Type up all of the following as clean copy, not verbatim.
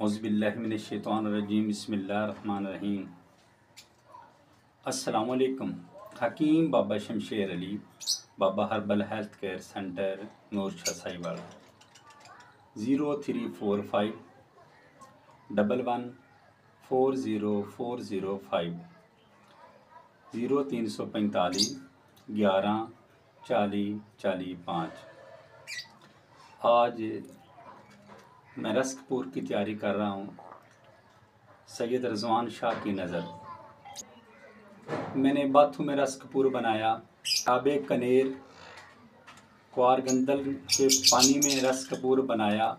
औज़ुबिल्लाहिमिनश्शैतानिर्रजीम बिस्मिल्लाहिर्रहमानिर्रहीम। अस्सलामुअलैकुम। हकीम Baba Shamsher Ali, Baba herbal health care centre, Noorshah Sahiwal. 034511404005 0345 11 40 45। आज मैं रस्कपुर की तैयारी कर रहा हूँ। सैयद रिजवान शाह की नज़र। मैंने बाथू में रस्कपुर बनाया। आबे कनेर क्वार गंदल के पानी में रस्कपुर बनाया।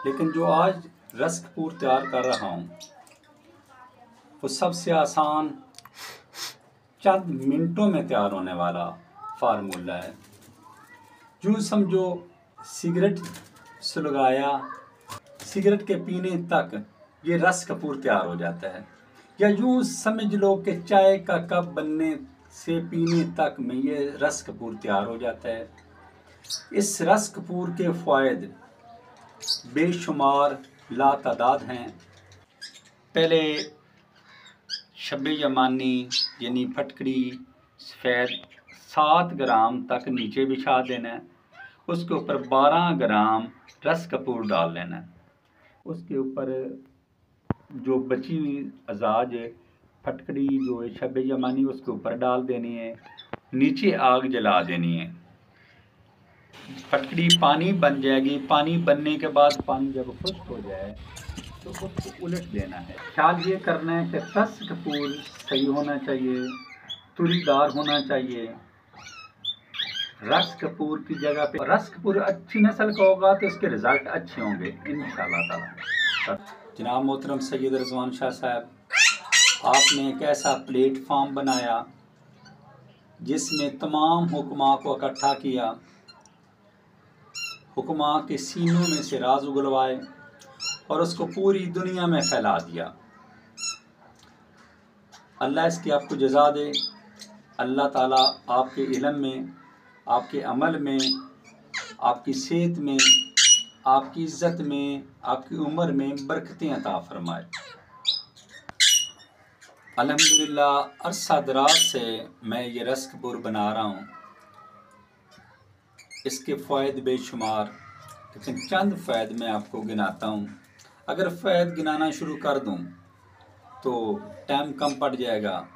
लेकिन जो आज रस्कपुर तैयार कर रहा हूँ वो सबसे आसान, चंद मिनटों में तैयार होने वाला फार्मूला है। यूँ समझो सिगरेट सुलगाया, सिगरेट के पीने तक ये रस्कपुर तैयार हो जाता है। या यूँ समझ लो कि चाय का कप बनने से पीने तक में ये रस्कपुर तैयार हो जाता है। इस रस्कपुर के फ़ायदे बेशुमार लातादाद हैं। पहले शब्बे यमानी यानी फटकड़ी सफ़ेद 7 ग्राम तक नीचे बिछा देना है। उसके ऊपर 12 ग्राम रस्कपुर डाल लेना है। उसके ऊपर जो बची हुई अजाज फटकड़ी जो है शब्बे यमानी उसके ऊपर डाल देनी है। नीचे आग जला देनी है। फटकड़ी पानी बन जाएगी। पानी बनने के बाद पानी जब खुश्क हो जाए तो उसको उलट देना है। ख्याल ये करना है कि रस्कपुर सही होना चाहिए, तुरीदार होना चाहिए। रस्कपुर की जगह पे रस्कपुर अच्छी नस्ल का होगा तो इसके रिजल्ट अच्छे होंगे इंशाअल्लाह ताला। जनाब मोहतरम सैयद रिजवान शाह साहब, आपने एक ऐसा प्लेटफॉर्म बनाया जिसमें तमाम हुक्मा को इकट्ठा किया, हुक्मा के सीनों में से राज उगलवाए और उसको पूरी दुनिया में फैला दिया। अल्लाह इसकी आपको जज़ा दे। अल्लाह ताला आपके इल्म में, आपके अमल में, आपकी सेहत में, आपकी इज़्ज़त में, आपकी उम्र में बरकतें अता फरमाए। अल्हम्दुलिल्लाह अरसा दराज से मैं ये रस्कपुर बना रहा हूँ। इसके फ़ायदे बेशुमार, लेकिन चंद फ़ायदे मैं आपको गिनाता हूँ। अगर फ़ायदे गिनाना शुरू कर दूँ तो टाइम कम पड़ जाएगा,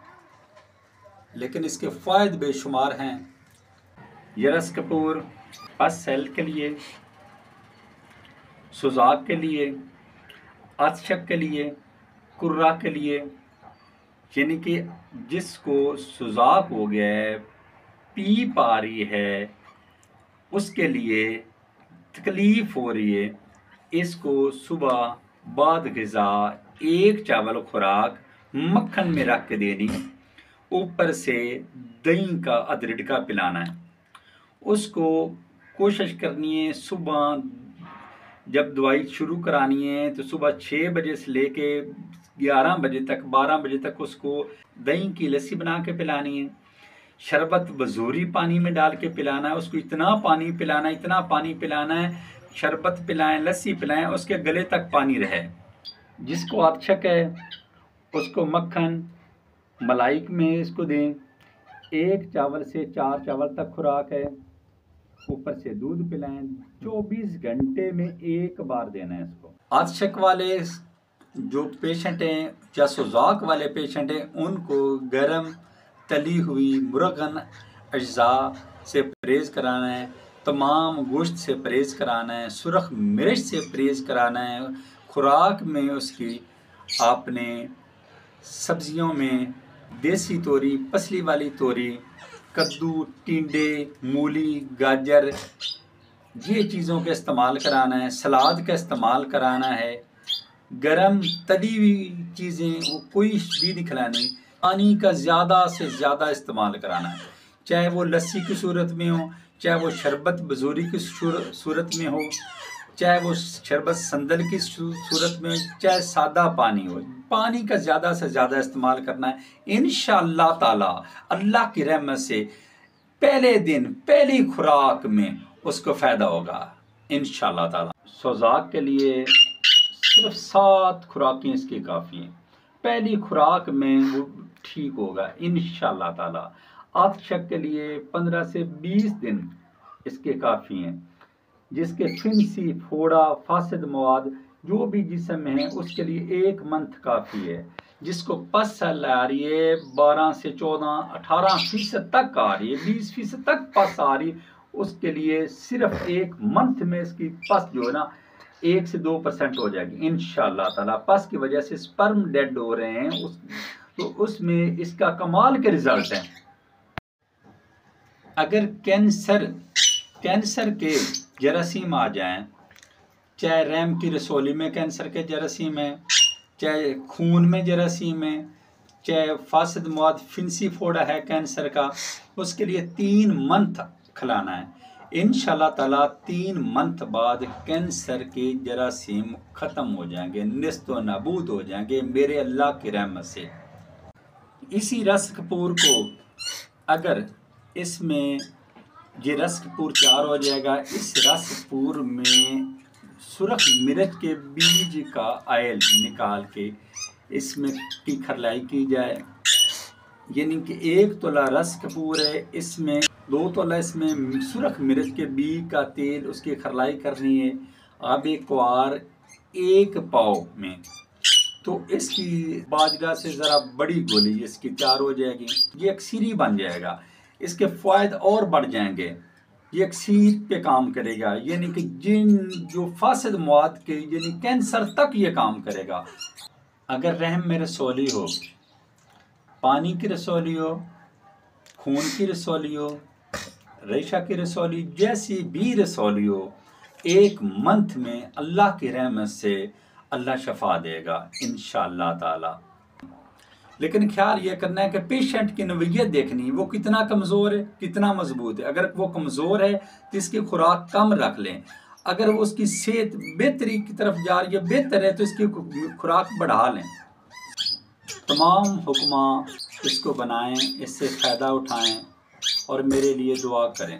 लेकिन इसके फ़ायदे बेशुमार हैं। ये रस्कपुर पस सेल के लिए, सुजाक के लिए, अतशक के लिए, कुर्रा के लिए, यानी कि जिसको सुजाक हो गया है, पीप आ रही है, उसके लिए तकलीफ़ हो रही है, इसको सुबह बाद ग़िज़ा 1 चावल खुराक मक्खन में रख के देनी, ऊपर से दही का अदरक का पिलाना है। उसको कोशिश करनी है सुबह जब दवाई शुरू करानी है तो सुबह 6 बजे से लेके 11 बजे तक, 12 बजे तक उसको दही की लस्सी बना के पिलानी है। शरबत बजूरी पानी में डाल के पिलाना है। उसको इतना पानी पिलाना है, इतना पानी पिलाना है, शरबत पिलाएं, लस्सी पिलाएं, उसके गले तक पानी रहे। जिसको अतशक है उसको मक्खन मलाई में इसको दें। 1 चावल से 4 चावल तक खुराक है, ऊपर से दूध पिलाएं। 24 घंटे में 1 बार देना है इसको। अतशक वाले जो पेशेंट हैं या सुजाक वाले पेशेंट हैं उनको गर्म तली हुई मुरगन अज्जा से परहेज़ कराना है, तमाम गोश्त से परहेज़ कराना है, सुरख मिर्च से परहेज़ कराना है। खुराक में उसकी आपने सब्जियों में देसी तोरी, पसली वाली तोरी, कद्दू, टिंडे, मूली, गाजर, ये चीज़ों का इस्तेमाल कराना है। सलाद का इस्तेमाल कराना है। गरम तली हुई चीज़ें वो कोई भी नहीं खिलानी। पानी का ज़्यादा से ज़्यादा इस्तेमाल कराना है, चाहे वो लस्सी की सूरत में हो, चाहे वो शरबत बजूरी की सूरत में हो, चाहे वो शरबत संदल की सूरत में हो, चाहे सादा पानी हो। पानी का ज़्यादा से ज़्यादा इस्तेमाल करना है। इंशाअल्लाह ताला अल्लाह की रहमत से पहले दिन पहली खुराक में उसको फ़ायदा होगा। इंशाअल्लाह ताला। सोजाक के लिए सिर्फ 7 खुराकें इसकी काफ़ी हैं। पहली खुराक में वो ठीक होगा इंशाअल्लाह ताला। आतशक के लिए 15 से 20 दिन इसके काफ़ी हैं। जिसके फिंसी, फोड़ा, फासिद मवाद जो भी जिस्म में है उसके लिए 1 मंथ काफ़ी है। जिसको पस आ रही है 12 से 14, 18% तक आ रही है, 20% तक पस आ रही है, उसके लिए सिर्फ 1 मंथ में इसकी पस जो है ना 1 से 2% हो जाएगी इंशाअल्लाह ताला। पस की वजह से स्पर्म डेड हो रहे हैं तो उसमें इसका कमाल के रिजल्ट हैं। अगर कैंसर के जरासीम आ जाएं, चाहे रहम की रसोली में कैंसर के जरासीम है, चाहे खून में जरासीम है, चाहे फासिद मवाद फिंसी फोड़ा है कैंसर का, उसके लिए 3 मंथ खिलाना है। इंशाअल्लाह ताला 3 मंथ बाद कैंसर के जरासीम ख़त्म हो जाएंगे, निस्तो नाबूद हो जाएंगे मेरे अल्लाह की रहमत से। इसी रस कपूर को अगर इसमें ये रस कपूर तैयार हो जाएगा, इस रस कपूर में सुरख मिर्च के बीज का ऑयल निकाल के इसमें की खरलाई की जाए। यानी कि 1 तोला रस कपूर है, इसमें 2 तोला इसमें सुरख मिर्च के बीज का तेल उसकी खरलाई करनी है। अब एक क्वार 1 पाव में तो इसकी बाजरा से ज़रा बड़ी गोली इसकी तैयार हो जाएगी। ये एक सीरी बन जाएगा, इसके फ़ायदे और बढ़ जाएंगे। ये एक सीर पे काम करेगा, यानी कि जिन जो फासिद मवाद के यानी कैंसर तक ये काम करेगा। अगर रहम में रसौली हो, पानी की रसौली हो, खून की रसौली हो, रेशा की रसौली, जैसी भी रसौली हो, 1 मंथ में अल्लाह की रहमत से अल्लाह शफा देगा इंशाअल्लाह ताला। लेकिन ख्याल ये करना है कि पेशेंट की नवीयत देखनी है, वो कितना कमज़ोर है कितना मजबूत है। अगर वो कमज़ोर है तो इसकी खुराक कम रख लें। अगर वो उसकी सेहत बेहतरी की तरफ जा रही है, बेहतर है, तो इसकी खुराक बढ़ा लें। तमाम हुक्मा इसको बनाएं, इससे फ़ायदा उठाएं और मेरे लिए दुआ करें।